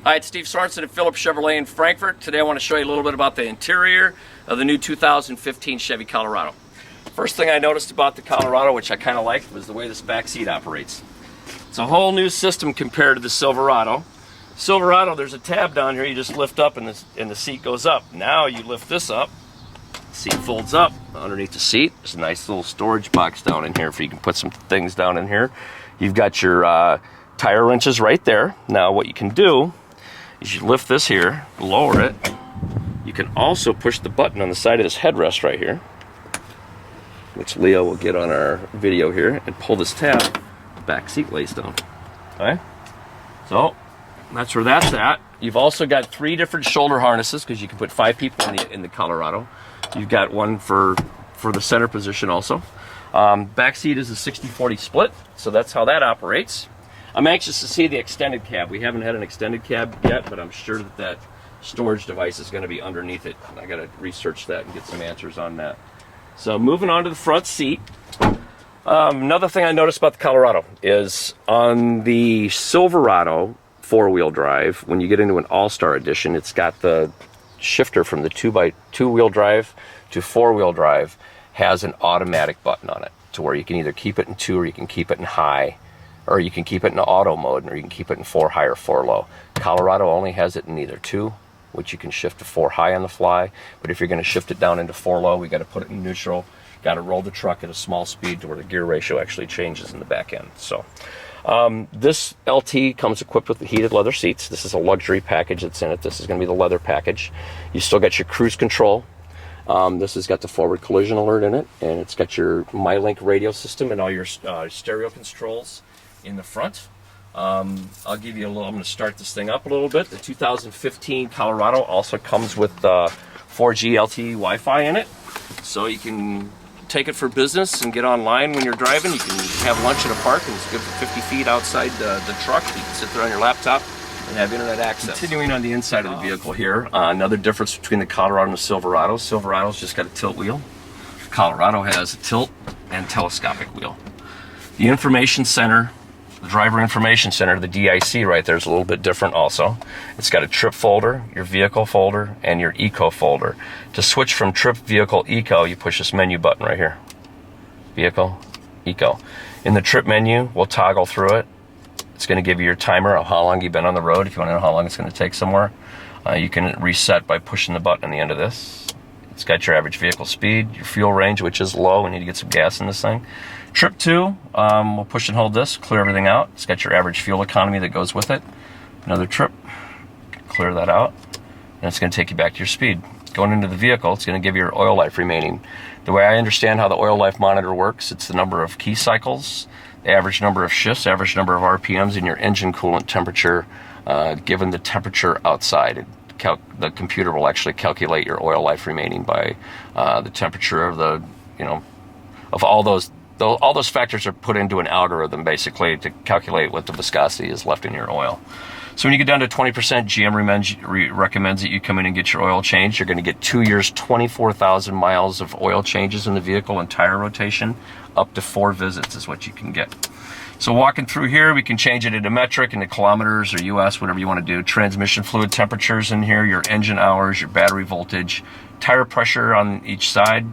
Hi, it's Steve Sorensen at Phillips Chevrolet in Frankfurt. Today I want to show you a little bit about the interior of the new 2015 Chevy Colorado. First thing I noticed about the Colorado, which I kind of liked, was the way this back seat operates. It's a whole new system compared to the Silverado. Silverado, there's a tab down here you just lift up and the seat goes up. Now you lift this up, the seat folds up underneath the seat. There's a nice little storage box down in here if you can put some things down in here. You've got your tire wrenches right there. Now what you can do is you lift this here, lower it. You can also push the button on the side of this headrest right here, which Leo will get on our video here, and pull this tab, the back seat lays down. Okay? So that's where that's at. You've also got 3 different shoulder harnesses because you can put 5 people in the Colorado. You've got one for the center position also. Back seat is a 60-40 split, so that's how that operates. I'm anxious to see the extended cab. We haven't had an extended cab yet, but I'm sure that storage device is going to be underneath it. I got to research that and get some answers on that. So moving on to the front seat. Another thing I noticed about the Colorado is on the Silverado 4-wheel drive, when you get into an All-Star edition, it's got the shifter from the 2x2-wheel drive to 4-wheel drive has an automatic button on it to where you can either keep it in 2 or you can keep it in high, or you can keep it in auto mode, or you can keep it in 4 high or 4 low. Colorado only has it in either 2, which you can shift to 4 high on the fly, but if you're going to shift it down into 4 low, we got to put it in neutral, got to roll the truck at a small speed to where the gear ratio actually changes in the back end. So this LT comes equipped with the heated leather seats. This is a luxury package that's in it. This is going to be the leather package. You still got your cruise control. This has got the forward collision alert in it, and it's got your Mylink radio system and all your stereo controls in the front. I'll give you a little, I'm going to start this thing up a little bit. The 2015 Colorado also comes with 4G LTE Wi-Fi in it, so you can take it for business and get online when you're driving. You can have lunch at a park and it's good for 50 feet outside the truck. You can sit there on your laptop and have internet access. Continuing on the inside of the vehicle here, another difference between the Colorado and the Silverado. Silverado's just got a tilt wheel. Colorado has a tilt and telescopic wheel. The information center, the driver information center, the DIC right there is a little bit different also. It's got a trip folder, your vehicle folder, and your eco folder. To switch from trip, vehicle, eco, you push this menu button right here. Vehicle, eco. In the trip menu, we'll toggle through it. It's going to give you your timer of how long you've been on the road. If you want to know how long it's going to take somewhere, you can reset by pushing the button on the end of this. It's got your average vehicle speed, your fuel range, which is low. We need to get some gas in this thing. Trip 2, we'll push and hold this, clear everything out. It's got your average fuel economy that goes with it. Another trip, clear that out, and it's going to take you back to your speed. Going into the vehicle, it's going to give you your oil life remaining. The way I understand how the oil life monitor works, it's the number of key cycles, the average number of shifts, average number of RPMs, and your engine coolant temperature given the temperature outside. The computer will actually calculate your oil life remaining by the temperature of the, of all those factors are put into an algorithm basically to calculate what the viscosity is left in your oil. So when you get down to 20%, GM recommends that you come in and get your oil changed. You're going to get 2 years, 24,000 miles of oil changes in the vehicle and tire rotation. Up to 4 visits is what you can get. So walking through here, we can change it into metric, into kilometers or US, whatever you want to do. Transmission fluid temperatures in here, your engine hours, your battery voltage, tire pressure on each side,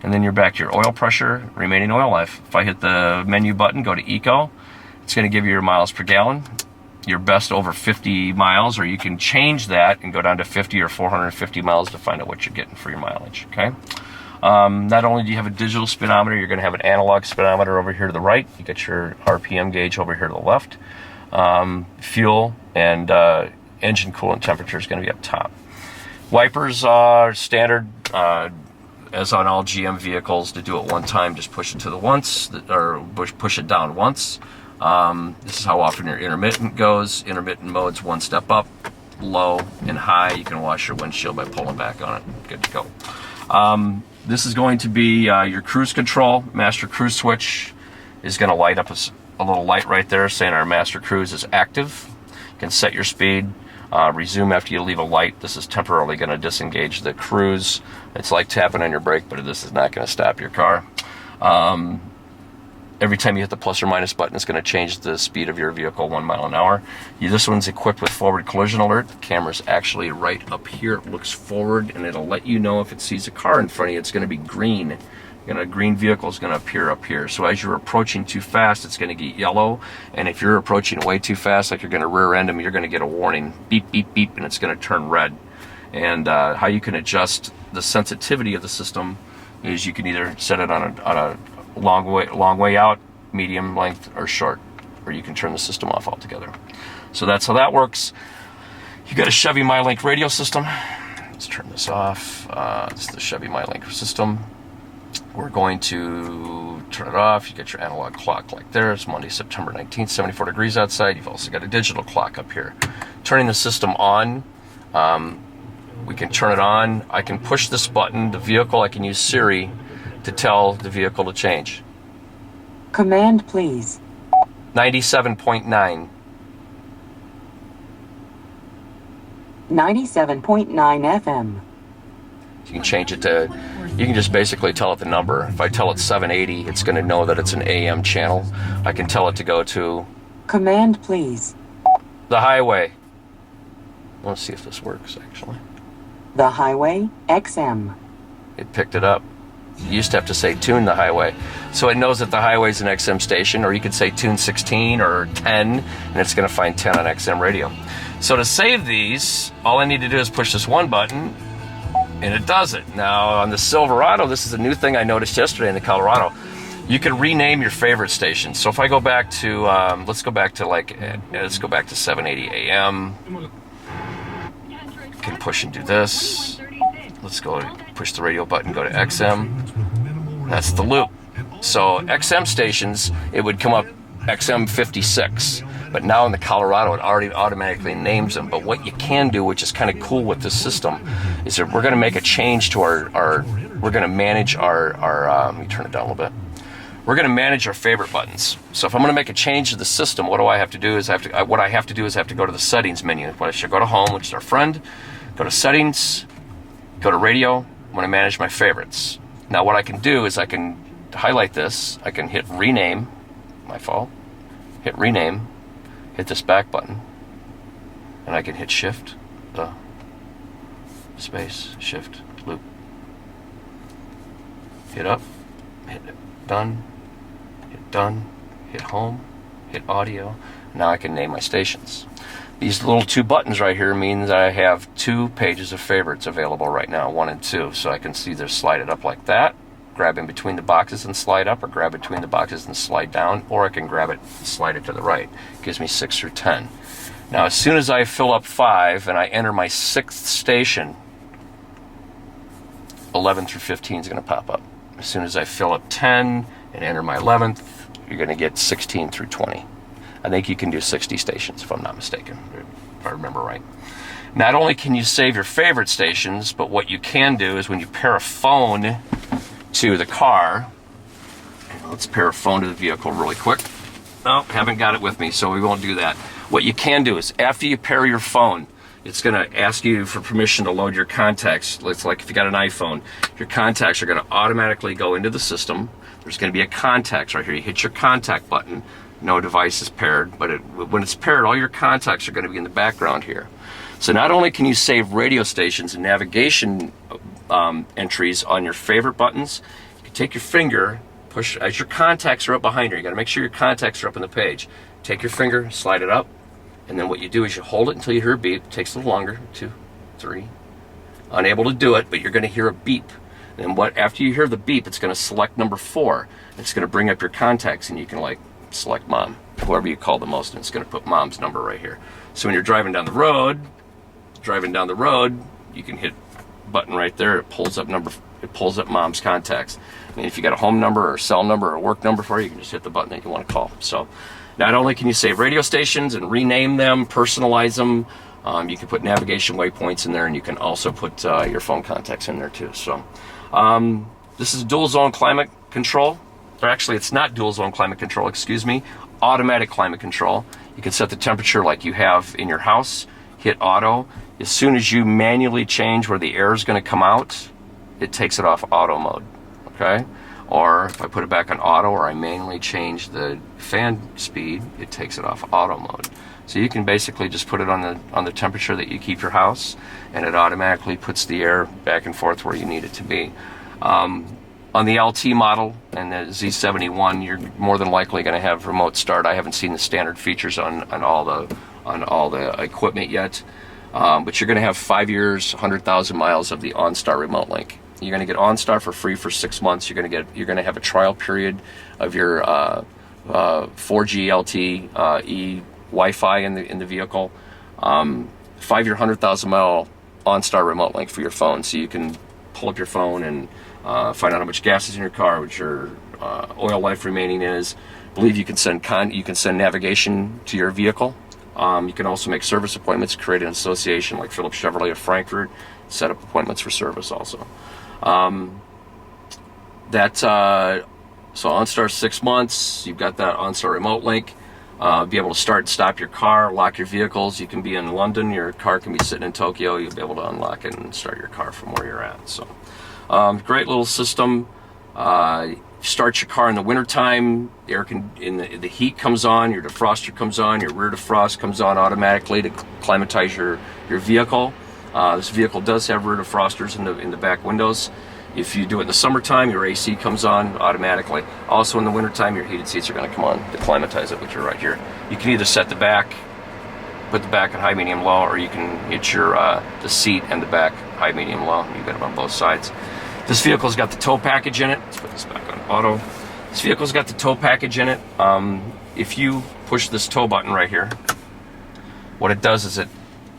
and then you're back to your oil pressure, remaining oil life. If I hit the menu button, go to eco, it's going to give you your miles per gallon, your best over 50 miles, or you can change that and go down to 50 or 450 miles to find out what you're getting for your mileage, okay? Not only do you have a digital speedometer, you're going to have an analog speedometer over here to the right. You got your RPM gauge over here to the left. Fuel and engine coolant temperature is going to be up top. Wipers are standard, as on all GM vehicles. To do it one time, just push it to the once, or push it down once. This is how often your intermittent goes. Intermittent mode's 1 step up, low, and high. You can wash your windshield by pulling back on it. Good to go. This is going to be your cruise control. Master cruise switch is going to light up a little light right there saying our master cruise is active. You can set your speed, resume after you leave a light. This is temporarily going to disengage the cruise. It's like tapping on your brake, but this is not going to stop your car. every time you hit the plus or minus button, it's going to change the speed of your vehicle 1 mile an hour. This one's equipped with forward collision alert. The camera's actually right up here. It looks forward, and it'll let you know if it sees a car in front of you. It's going to be green. A green vehicle is going to appear up here. So as you're approaching too fast, it's going to get yellow. And if you're approaching way too fast, like you're going to rear end them, you're going to get a warning, beep, beep, beep, and it's going to turn red. And how you can adjust the sensitivity of the system is you can either set it on a long way out, medium length, or short, or you can turn the system off altogether. So that's how that works. You got a Chevy Mylink radio system. Let's turn this off. This is the Chevy Mylink system. We're going to turn it off. You get your analog clock like there. It's Monday, September 19th, 74 degrees outside. You've also got a digital clock up here. Turning the system on, we can turn it on. I can push this button, the vehicle, I can use Siri to tell the vehicle to change. Command, please. 97.9. 97.9 FM. You can change it to, you can just basically tell it the number. If I tell it 780, it's going to know that it's an AM channel. I can tell it to go to... Command, please. The highway. Let's see if this works, actually. The highway, XM. It picked it up. You used to have to say tune the highway. So it knows that the highway's an XM station, or you could say tune 16 or 10, and it's going to find 10 on XM radio. So to save these, all I need to do is push this one button, and it does it. Now on the Silverado, this is a new thing I noticed yesterday in the Colorado. You can rename your favorite stations. So if I go back to, let's go back to 780 AM. Can push and do this. Let's go push the radio button, go to XM. That's the loop. So XM stations, it would come up XM 56. But now in the Colorado, it already automatically names them. But what you can do, which is kind of cool with this system, is that we're going to make a change to we're going to manage our let me turn it down a little bit. We're going to manage our favorite buttons. So if I'm going to make a change to the system, what I have to do is I have to go to the settings menu. I should go to home, which is our friend, go to settings, go to radio. I'm going to manage my favorites. Now what I can do is I can highlight this. I can hit rename, my fault, hit rename, hit this back button, and I can hit shift, space, shift, loop. Hit up, hit done, hit home, hit audio. Now I can name my stations. These little two buttons right here means I have 2 pages of favorites available right now, 1 and 2. So I can see they're slided up like that, grab in between the boxes and slide up, or grab between the boxes and slide down, or I can grab it and slide it to the right. It gives me 6 through 10. Now as soon as I fill up 5 and I enter my 6th station, 11 through 15 is going to pop up. As soon as I fill up 10 and enter my 11th, you're going to get 16 through 20. I think you can do 60 stations, if I'm not mistaken, if I remember right. Not only can you save your favorite stations, but what you can do is when you pair a phone to the car, let's pair a phone to the vehicle really quick. Oh, haven't got it with me, so we won't do that. What you can do is after you pair your phone, it's going to ask you for permission to load your contacts. It's like if you got an iPhone, your contacts are going to automatically go into the system. There's going to be a contacts right here. You hit your contact button. No device is paired, but when it's paired, all your contacts are going to be in the background here. So not only can you save radio stations and navigation entries on your favorite buttons, you can take your finger, push, as your contacts are up behind you. You got to make sure your contacts are up on the page. Take your finger, slide it up, and then what you do is you hold it until you hear a beep. It takes a little longer, 2, 3. Unable to do it, but you're going to hear a beep. And after you hear the beep, it's going to select number 4. It's going to bring up your contacts, and you can select mom, whoever you call the most, and it's going to put mom's number right here. So when you're driving down the road, you can hit button right there. It pulls up mom's contacts. I mean, if you got a home number or a cell number or a work number for you can just hit the button that you want to call. So not only can you save radio stations and rename them, personalize them, you can put navigation waypoints in there, and you can also put your phone contacts in there too. So this is dual zone climate control. Or actually, it's not dual zone climate control, excuse me, automatic climate control. You can set the temperature like you have in your house, hit auto. As soon as you manually change where the air is going to come out, it takes it off auto mode, okay? Or if I put it back on auto, or I manually change the fan speed, it takes it off auto mode. So you can basically just put it on the temperature that you keep your house, and it automatically puts the air back and forth where you need it to be. On the LT model and the Z71, you're more than likely going to have remote start. I haven't seen the standard features on all the equipment yet, but you're going to have 5 years, 100,000 miles of the OnStar remote link. You're going to get OnStar for free for 6 months. You're going to have a trial period of your 4G LTE E Wi-Fi in the vehicle. 5 year, 100,000 mile OnStar remote link for your phone, so you can pull up your phone and find out how much gas is in your car, what your oil life remaining is. I believe you can send navigation to your vehicle. You can also make service appointments, create an association like Phillips Chevrolet of Frankfurt, set up appointments for service also. So OnStar 6 months, you've got that OnStar remote link. Be able to start and stop your car, lock your vehicles. You can be in London, your car can be sitting in Tokyo, you'll be able to unlock it and start your car from where you're at. So great little system. Start your car in the wintertime, the heat comes on, your defroster comes on, your rear defrost comes on automatically to climatize your vehicle. This vehicle does have rear defrosters in the back windows. If you do it in the summertime, your AC comes on automatically. Also in the wintertime, your heated seats are going to come on to climatize it, which are right here. You can either set the back, put the back in high, medium, low, or you can hit your the seat and the back high, medium, low. You got them on both sides. This vehicle's got the tow package in it. Let's put this back on auto. This vehicle's got the tow package in it. If you push this tow button right here, what it does is it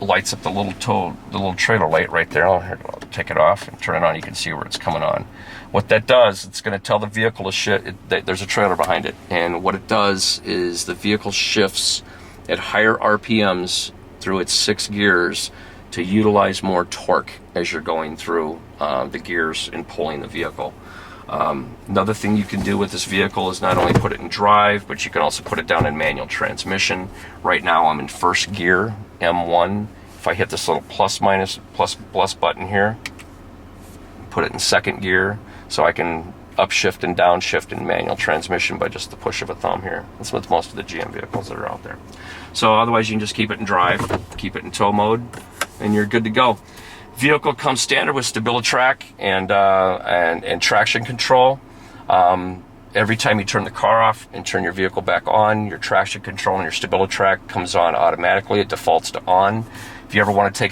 lights up the little trailer light right there. I'll take it off and turn it on. You can see where it's coming on. What that does, it's going to tell the vehicle to shift. There's a trailer behind it, and what it does is the vehicle shifts at higher RPMs through its 6 gears to utilize more torque as you're going through the gears and pulling the vehicle. Another thing you can do with this vehicle is not only put it in drive, but you can also put it down in manual transmission. Right now I'm in first gear, M1. If I hit this little plus button here, put it in second gear, so I can upshift and downshift in manual transmission by just the push of a thumb here. That's with most of the GM vehicles that are out there. So otherwise you can just keep it in drive, keep it in tow mode, and you're good to go. Vehicle comes standard with StabiliTrak and traction control. Every time you turn the car off and turn your vehicle back on, your traction control and your StabiliTrak comes on automatically. It defaults to on. If you ever want to take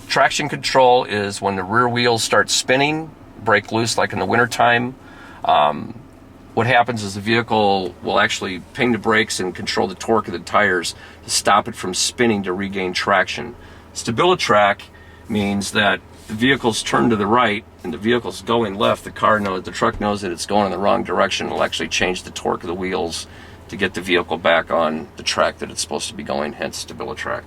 traction control, is when the rear wheels start spinning, break loose like in the wintertime. What happens is the vehicle will actually ping the brakes and control the torque of the tires to stop it from spinning to regain traction. StabiliTrak means that the vehicle's turned to the right and the vehicle's going left. The truck knows that it's going in the wrong direction. It'll actually change the torque of the wheels to get the vehicle back on the track that it's supposed to be going, hence StabiliTrak.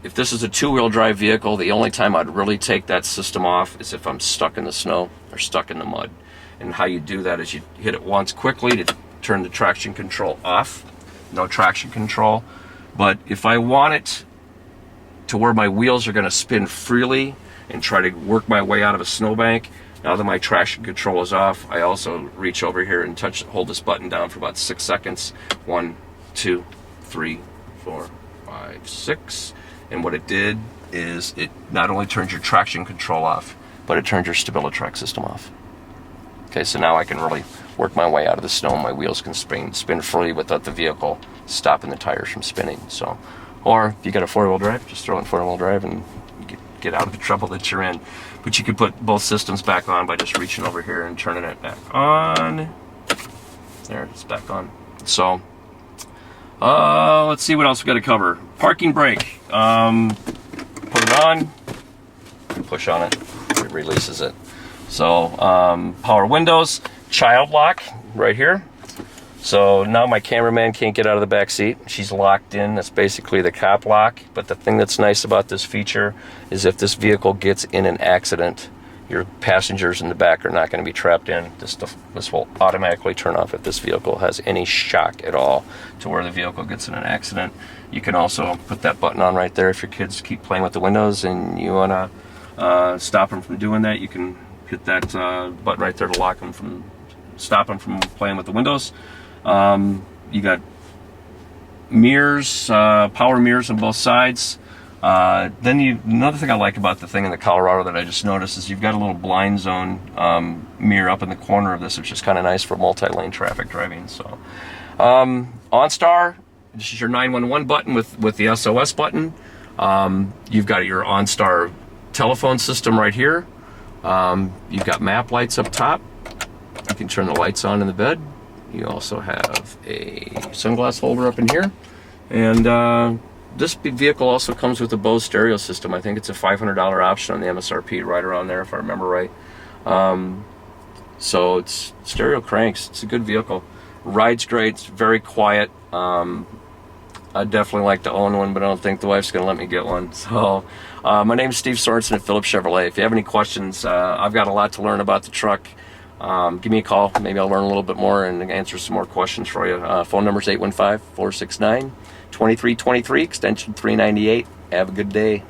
If this is a 2-wheel drive vehicle, the only time I'd really take that system off is if I'm stuck in the snow or stuck in the mud. And how you do that is you hit it once quickly to turn the traction control off. No traction control. But if I want it to where my wheels are going to spin freely and try to work my way out of a snowbank, now that my traction control is off, I also reach over here and hold this button down for about 6 seconds. 1, 2, 3, 4, 5, 6. And what it did is it not only turns your traction control off, but it turns your StabiliTrak system off. Okay, so now I can really work my way out of the snow. My wheels can spin freely without the vehicle stopping the tires from spinning. So, or if you got a 4-wheel drive, just throw in 4-wheel drive and get out of the trouble that you're in. But you can put both systems back on by just reaching over here and turning it back on. There, it's back on. So, let's see what else we got to cover. Parking brake. Put it on, push on it, it releases it. So, power windows, child lock right here. So now my cameraman can't get out of the back seat. She's locked in. That's basically the cop lock. But the thing that's nice about this feature is if this vehicle gets in an accident, your passengers in the back are not going to be trapped in. This will automatically turn off if this vehicle has any shock at all to where the vehicle gets in an accident. You can also put that button on right there if your kids keep playing with the windows and you want to stop them from doing that. You can hit that button right there to lock them from, stop them from playing with the windows. You got mirrors, power mirrors on both sides. Another thing I like about the thing in the Colorado that I just noticed is you've got a little blind zone mirror up in the corner of this, which is kind of nice for multi-lane traffic driving. So, OnStar, this is your 911 button with the SOS button. You've got your OnStar telephone system right here. You've got map lights up top. You can turn the lights on in the bed. You also have a sunglass holder up in here. And this vehicle also comes with a Bose stereo system. I think it's a $500 option on the MSRP, right around there if I remember right. So it's stereo cranks. It's a good vehicle. Rides great. It's very quiet. I'd definitely like to own one, but I don't think the wife's going to let me get one. So my name is Steve Sorensen at Phillips Chevrolet. If you have any questions, I've got a lot to learn about the truck. Give me a call. Maybe I'll learn a little bit more and answer some more questions for you. Phone number is 815-469-2323, extension 398. Have a good day.